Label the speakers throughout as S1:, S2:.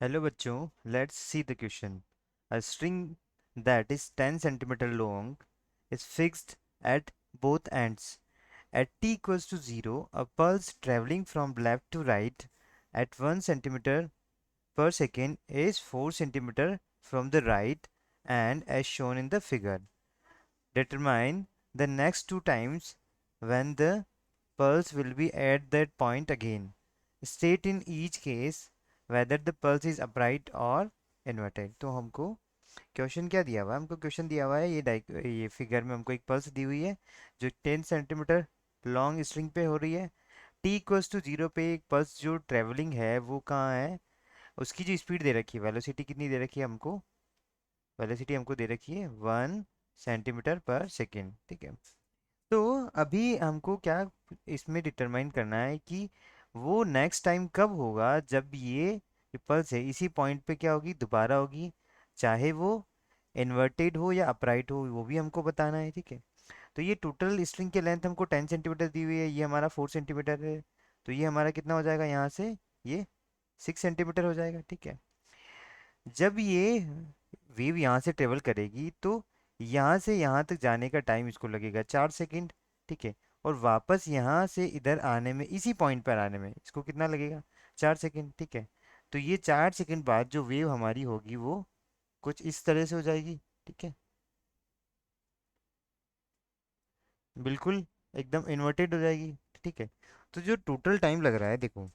S1: Hello bachcho, let's see the question. A string that is 10 centimeter long is fixed at both ends. At t equals to 0, a pulse traveling from left to right at 1 centimeter per second is 4 centimeter from the right and as shown in the figure. Determine the next two times when the pulse will be at that point again. State in each case whether the pulse is upright or inverted. तो हमको question क्या दिया हुआ है? हमको question दिया हुआ है ये फिगर में हमको एक पल्स दी हुई है जो 10 सेंटीमीटर लॉन्ग स्ट्रिंग पे हो रही है। टी इक्वल्स टू जीरो पे एक पल्स जो ट्रेवलिंग है वो कहाँ है, उसकी जो स्पीड दे रखी है, वेलोसिटी कितनी दे रखी है हमको, वेलोसिटी हमको दे रखी है 1 सेंटीमीटर पर सेकेंड। ठीक है, तो अभी हमको क्या इसमें डिटरमाइन करना है कि वो नेक्स्ट टाइम कब होगा जब ये पल्स है इसी पॉइंट पे क्या होगी, दोबारा होगी, चाहे वो इन्वर्टेड हो या अपराइट हो वो भी हमको बताना है। ठीक है, तो ये टोटल स्ट्रिंग की लेंथ हमको 10 सेंटीमीटर दी हुई है, ये हमारा 4 सेंटीमीटर है, तो ये हमारा कितना हो जाएगा यहाँ से, ये 6 सेंटीमीटर हो जाएगा। ठीक है, जब ये वेव यहाँ से ट्रेवल करेगी तो यहाँ से यहाँ तक जाने का टाइम इसको लगेगा 4 सेकंड। ठीक है, और वापस यहाँ से इधर आने में, इसी पॉइंट पर आने में इसको कितना लगेगा, 4 सेकंड। ठीक है, तो ये 4 सेकंड बाद जो वेव हमारी होगी वो कुछ इस तरह से हो जाएगी। ठीक है, बिल्कुल एकदम इन्वर्टेड हो जाएगी। ठीक है, तो जो टोटल टाइम लग रहा है, देखो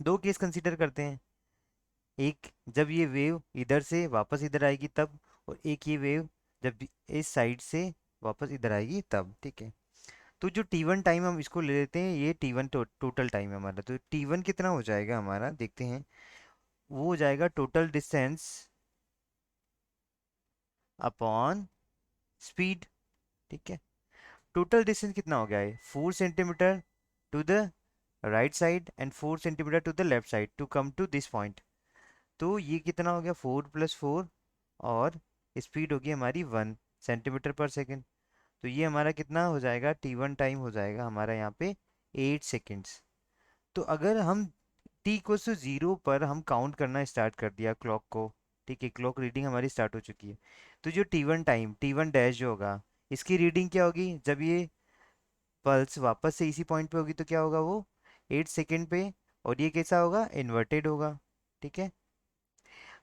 S1: दो केस कंसीडर करते हैं। एक जब ये वेव इधर से वापस इधर आएगी तब, और एक ये वेव जब इस साइड से वापस इधर आएगी तब। ठीक है, तो जो T1 टाइम हम इसको ले लेते हैं, ये T1 टोटल टाइम है हमारा, तो T1 कितना हो जाएगा हमारा, देखते हैं। वो हो जाएगा टोटल डिस्टेंस अपॉन स्पीड। ठीक है, टोटल डिस्टेंस कितना हो गया है, 4 centimetre to the right side and 4 centimetre to the left side to come to this point. तो ये कितना हो गया, 4 + 4, और स्पीड होगी हमारी 1 सेंटीमीटर पर सेकेंड। तो ये हमारा कितना हो जाएगा, T1 टाइम हो जाएगा हमारा यहाँ पे 8 सेकेंड्स। तो अगर हम टी इक्वल्स टू जीरो पर हम काउंट करना स्टार्ट कर दिया क्लॉक को, ठीक है, क्लॉक रीडिंग हमारी स्टार्ट हो चुकी है, तो जो T1 टाइम, T1 डैश जो होगा, इसकी रीडिंग क्या होगी, जब ये पल्स वापस से इसी पॉइंट पे होगी तो क्या होगा वो 8 सेकेंड पे, और ये कैसा होगा, इन्वर्टेड होगा। ठीक है,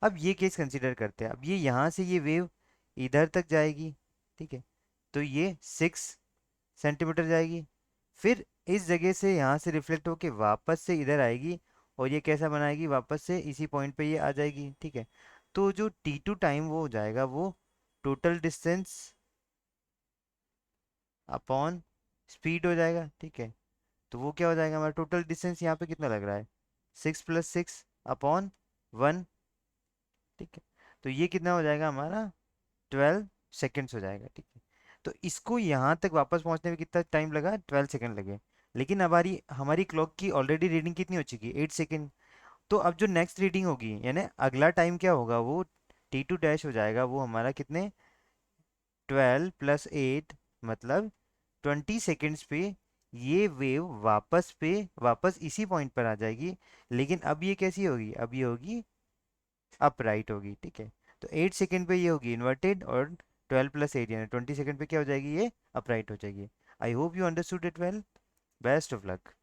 S1: अब ये केस कंसिडर करते हैं, अब ये यहाँ से ये वेव इधर तक जाएगी। ठीक है, तो ये 6 सेंटीमीटर जाएगी, फिर इस जगह से यहाँ से रिफ्लेक्ट होके वापस से इधर आएगी, और ये कैसा बनाएगी, वापस से इसी पॉइंट पे ये आ जाएगी। ठीक है, तो जो T2 टाइम वो हो जाएगा वो टोटल डिस्टेंस अपॉन स्पीड हो जाएगा। ठीक है, तो वो क्या हो जाएगा हमारा, टोटल डिस्टेंस यहाँ पे कितना लग रहा है, 6 + 6 अपॉन 1। ठीक है, तो ये कितना हो जाएगा हमारा, 12 सेकेंड्स हो जाएगा। ठीक है, तो इसको यहाँ तक वापस पहुँचने में कितना टाइम लगा, 12 सेकेंड लगे। लेकिन हमारी हमारी क्लॉक की ऑलरेडी रीडिंग कितनी हो चुकी है, 8 सेकेंड। तो अब जो नेक्स्ट रीडिंग होगी, यानी अगला टाइम क्या होगा, वो T2 डैश हो जाएगा, वो हमारा कितने, 12 + 8, मतलब 20 सेकेंड्स पे ये वेव वापस इसी पॉइंट पर आ जाएगी। लेकिन अब ये कैसी होगी, अब ये होगी अपराइट होगी। ठीक है, तो 8 सेकेंड पे ये होगी इन्वर्टेड, और 12 + 8 यानी 20 सेकेंड पे क्या हो जाएगी, ये अपराइट हो जाएगी। I hope you understood it well. Best of luck.